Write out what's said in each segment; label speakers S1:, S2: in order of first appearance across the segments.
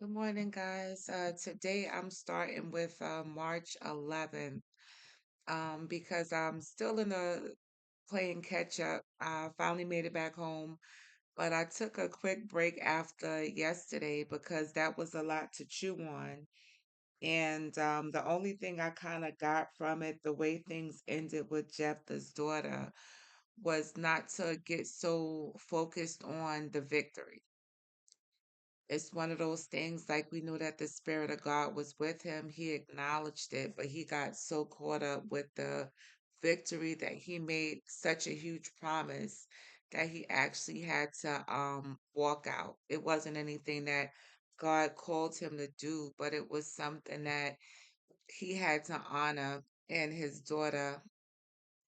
S1: Good morning, guys. Today I'm starting with March 11th because I'm still in the playing catch up. I finally made it back home, but I took a quick break after yesterday because that was a lot to chew on. And the only thing I kind of got from it, the way things ended with Jephthah's daughter, was not to get so focused on the victory. It's one of those things like we knew that the Spirit of God was with him. He acknowledged it, but he got so caught up with the victory that he made such a huge promise that he actually had to walk out. It wasn't anything that God called him to do, but it was something that he had to honor, and his daughter,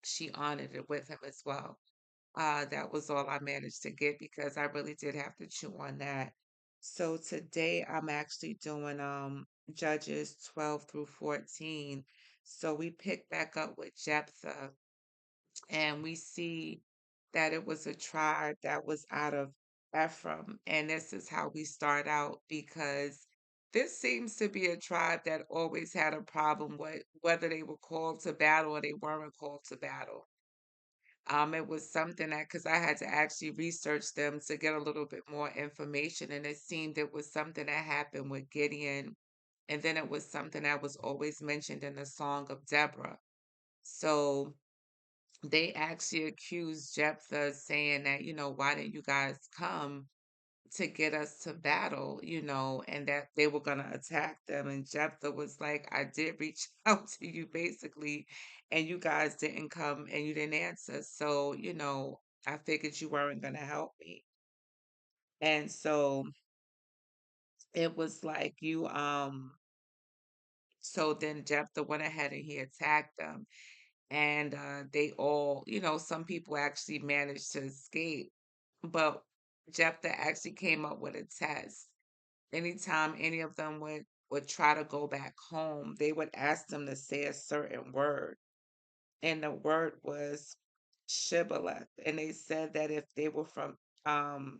S1: she honored it with him as well. That was all I managed to get because I really did have to chew on that. So today I'm actually doing Judges 12 through 14. So we pick back up with Jephthah and we see that it was a tribe that was out of Ephraim. And this is how we start out because this seems to be a tribe that always had a problem with whether they were called to battle or they weren't called to battle. It was something that because I had to actually research them to get a little bit more information, and it seemed it was something that happened with Gideon, and then it was something that was always mentioned in the Song of Deborah. So they actually accused Jephthah, saying that, why didn't you guys come to get us to battle, and that they were going to attack them. And Jephthah was like, I did reach out to you basically, and you guys didn't come and you didn't answer. So, I figured you weren't going to help me. And so it was like so then Jephthah went ahead and he attacked them. And they all, some people actually managed to escape. But Jephthah actually came up with a test. Anytime any of them would try to go back home, they would ask them to say a certain word, and the word was shibboleth. And they said that if they were from um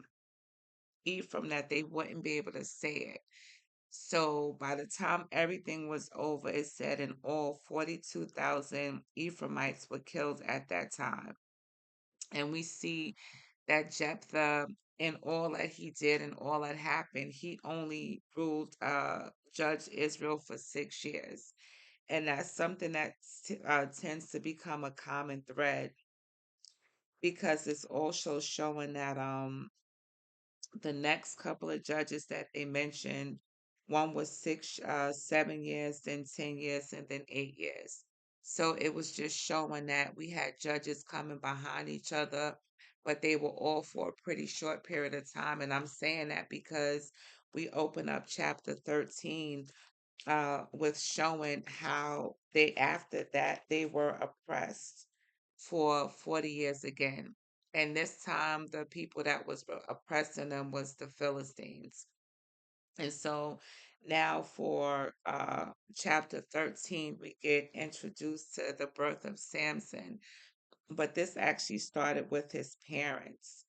S1: Ephraim, that they wouldn't be able to say it. So by the time everything was over, it said in all 42,000 Ephraimites were killed at that time. And we see that Jephthah and all that he did and all that happened, he only ruled, judged Israel for 6 years. And that's something that tends to become a common thread because it's also showing that the next couple of judges that they mentioned, one was 7 years, then 10 years, and then 8 years. So it was just showing that we had judges coming behind each other, but they were all for a pretty short period of time. And I'm saying that because we open up chapter 13 with showing how they, after that, they were oppressed for 40 years again. And this time, the people that was oppressing them was the Philistines. And so now for chapter 13, we get introduced to the birth of Samson. But this actually started with his parents.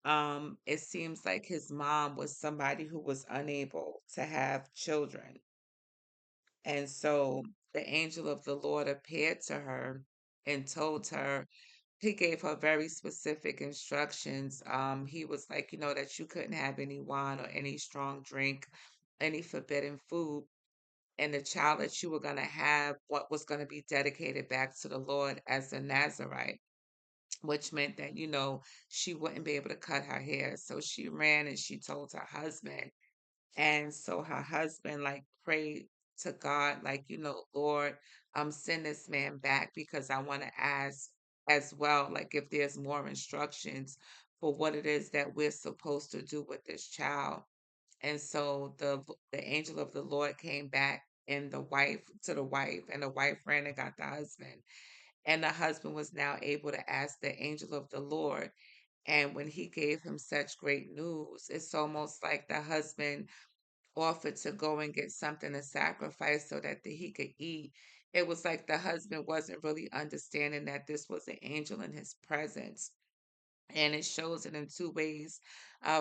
S1: It seems like his mom was somebody who was unable to have children. And so the angel of the Lord appeared to her and told her, he gave her very specific instructions. He was like, that you couldn't have any wine or any strong drink, any forbidden food. And the child that you were going to have, what was going to be dedicated back to the Lord as a Nazarite, which meant that, she wouldn't be able to cut her hair. So she ran and she told her husband, and so her husband like prayed to God, like, Lord, send this man back because I want to ask as well, like if there's more instructions for what it is that we're supposed to do with this child. And so the angel of the Lord came back and the wife, and the wife ran and got the husband. And the husband was now able to ask the angel of the Lord. And when he gave him such great news, it's almost like the husband offered to go and get something to sacrifice so that he could eat. It was like the husband wasn't really understanding that this was an angel in his presence. And it shows it in two ways.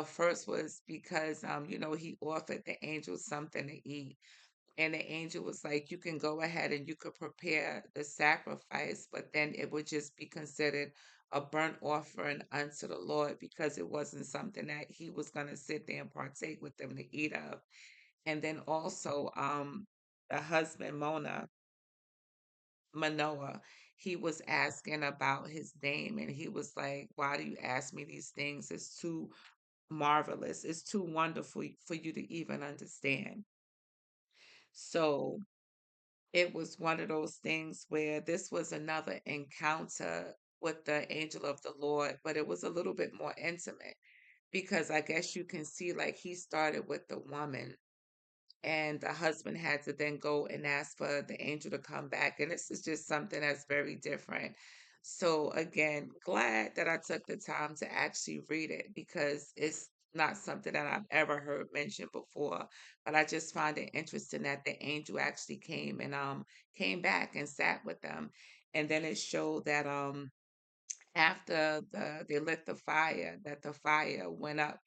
S1: First was because he offered the angel something to eat. And the angel was like, you can go ahead and you could prepare the sacrifice, but then it would just be considered a burnt offering unto the Lord because it wasn't something that he was going to sit there and partake with them to eat of. And then also, the husband Manoah, he was asking about his name, and he was like, "Why do you ask me these things? It's too marvelous. It's too wonderful for you to even understand." So it was one of those things where this was another encounter with the angel of the Lord, but it was a little bit more intimate because I guess you can see like he started with the woman and the husband had to then go and ask for the angel to come back. And this is just something that's very different. So, again, glad that I took the time to actually read it because it's not something that I've ever heard mentioned before. But I just find it interesting that the angel actually came and came back and sat with them. And then it showed that after they lit the fire, that the fire went up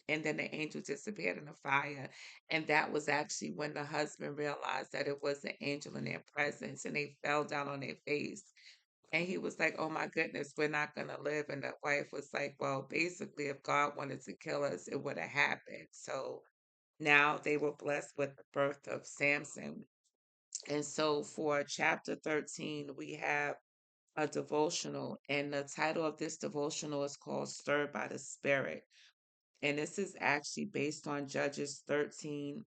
S1: and then the angel disappeared in the fire. And that was actually when the husband realized that it was the angel in their presence and they fell down on their face. And he was like, "Oh my goodness, we're not going to live." And the wife was like, "Well, basically, if God wanted to kill us, it would have happened." So now they were blessed with the birth of Samson. And so for chapter 13, we have a devotional. And the title of this devotional is called Stirred by the Spirit. And this is actually based on Judges 13,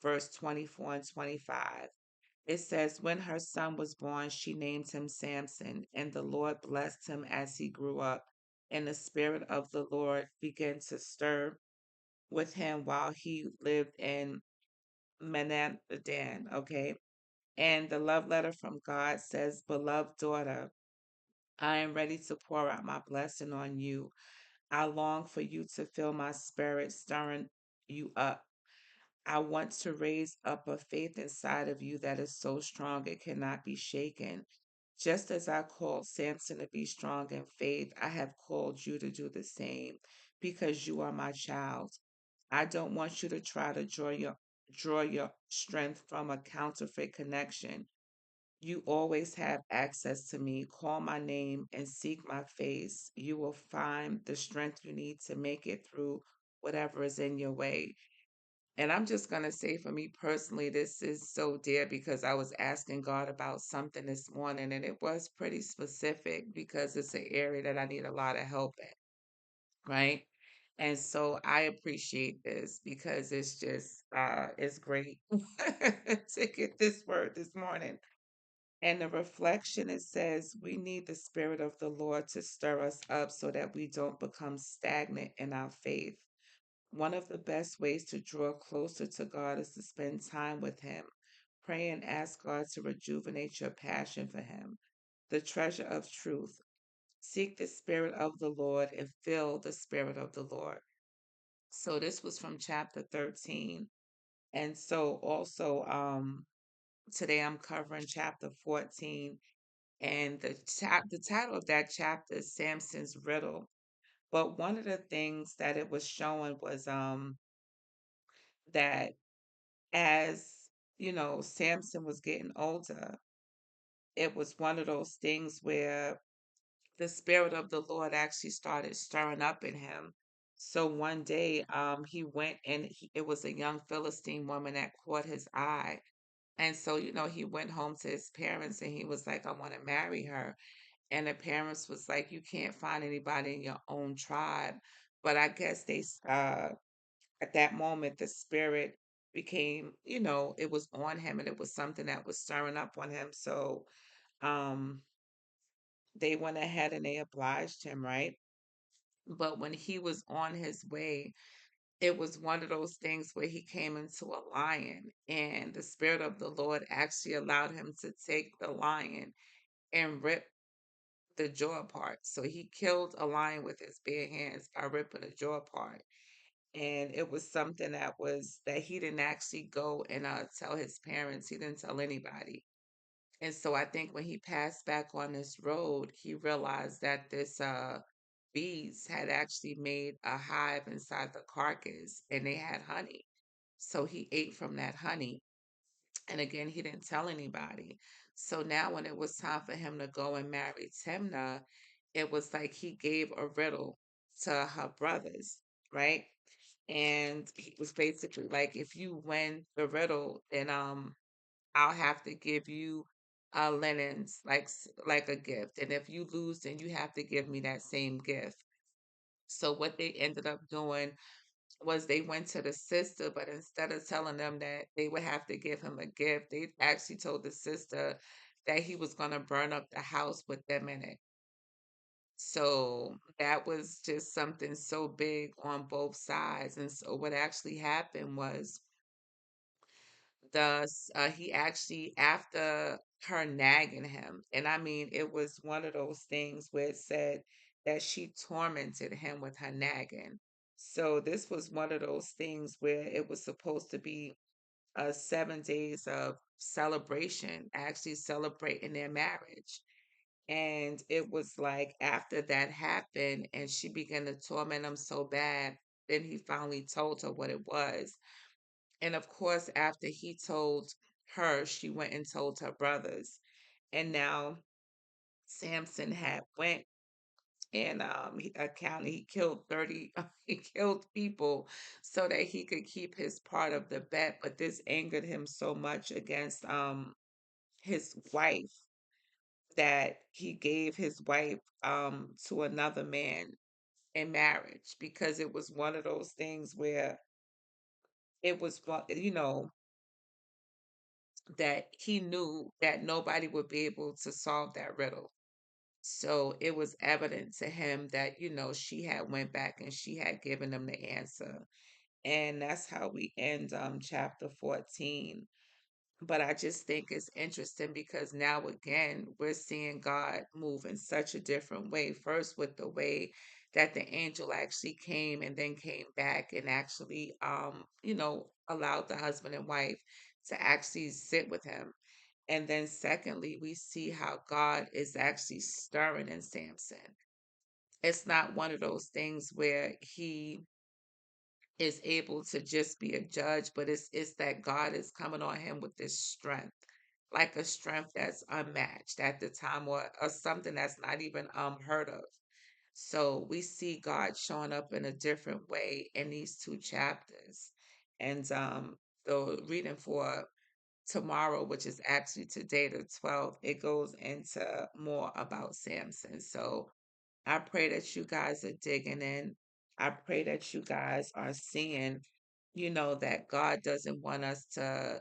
S1: verse 24 and 25. It says, when her son was born, she named him Samson, and the Lord blessed him as he grew up. And the Spirit of the Lord began to stir with him while he lived in Manadan. Okay. And the love letter from God says, beloved daughter, I am ready to pour out my blessing on you. I long for you to feel my spirit stirring you up. I want to raise up a faith inside of you that is so strong it cannot be shaken. Just as I called Samson to be strong in faith, I have called you to do the same because you are my child. I don't want you to try to draw your strength from a counterfeit connection. You always have access to me. Call my name and seek my face. You will find the strength you need to make it through whatever is in your way. And I'm just going to say for me personally, this is so dear because I was asking God about something this morning and it was pretty specific because it's an area that I need a lot of help in, right? And so I appreciate this because it's great to get this word this morning. And the reflection, it says, we need the Spirit of the Lord to stir us up so that we don't become stagnant in our faith. One of the best ways to draw closer to God is to spend time with Him. Pray and ask God to rejuvenate your passion for Him. The treasure of truth. Seek the Spirit of the Lord and feel the Spirit of the Lord. So this was from chapter 13. And so also today I'm covering chapter 14. And the title of that chapter is Samson's Riddle. But one of the things that it was showing was that as Samson was getting older, it was one of those things where the spirit of the Lord actually started stirring up in him. So one day, he went and it was a young Philistine woman that caught his eye. And so, he went home to his parents and he was like, I want to marry her. And the parents was like, you can't find anybody in your own tribe. But I guess at that moment the spirit became, it was on him and it was something that was stirring up on him. So um they went ahead and they obliged him, right? But when he was on his way, it was one of those things where he came into a lion and the spirit of the Lord actually allowed him to take the lion and rip the jaw apart. So he killed a lion with his bare hands by ripping the jaw apart. And it was something that he didn't actually go and tell his parents. He didn't tell anybody. And so I think when he passed back on this road, he realized that bees had actually made a hive inside the carcass and they had honey. So he ate from that honey. And again, he didn't tell anybody. So now, when it was time for him to go and marry Timnah, it was like he gave a riddle to her brothers, right? And he was basically like, if you win the riddle, then I'll have to give you linens like a gift, and if you lose, then you have to give me that same gift. So what they ended up doing was they went to the sister, but instead of telling them that they would have to give him a gift, they actually told the sister that he was going to burn up the house with them in it. So that was just something so big on both sides. And so what actually happened was he actually, after her nagging him, and I mean it was one of those things where it said that she tormented him with her nagging. So this was one of those things where it was supposed to be 7 days of celebration, actually celebrating their marriage. And it was like after that happened and she began to torment him so bad, then he finally told her what it was. And of course, after he told her, she went and told her brothers. And now Samson had went and he killed 30 he killed people so that he could keep his part of the bet. But this angered him so much against his wife that he gave his wife to another man in marriage, because it was one of those things where it was that he knew that nobody would be able to solve that riddle. So it was evident to him that, she had went back and she had given him the answer. And that's how we end chapter 14. But I just think it's interesting because now again, we're seeing God move in such a different way. First, with the way that the angel actually came and then came back and actually, allowed the husband and wife to actually sit with him. And then secondly, we see how God is actually stirring in Samson. It's not one of those things where he is able to just be a judge, but it's that God is coming on him with this strength, like a strength that's unmatched at the time, or something that's not even heard of. So we see God showing up in a different way in these two chapters. And the reading for tomorrow, which is actually today, the 12th, it goes into more about Samson. So I pray that you guys are digging in. I pray that you guys are seeing, that God doesn't want us to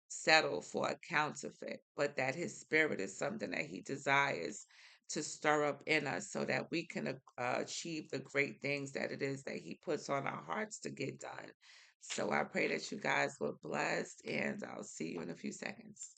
S1: settle for a counterfeit, but that his spirit is something that he desires to stir up in us so that we can achieve the great things that it is that he puts on our hearts to get done. So I pray that you guys were blessed, and I'll see you in a few seconds.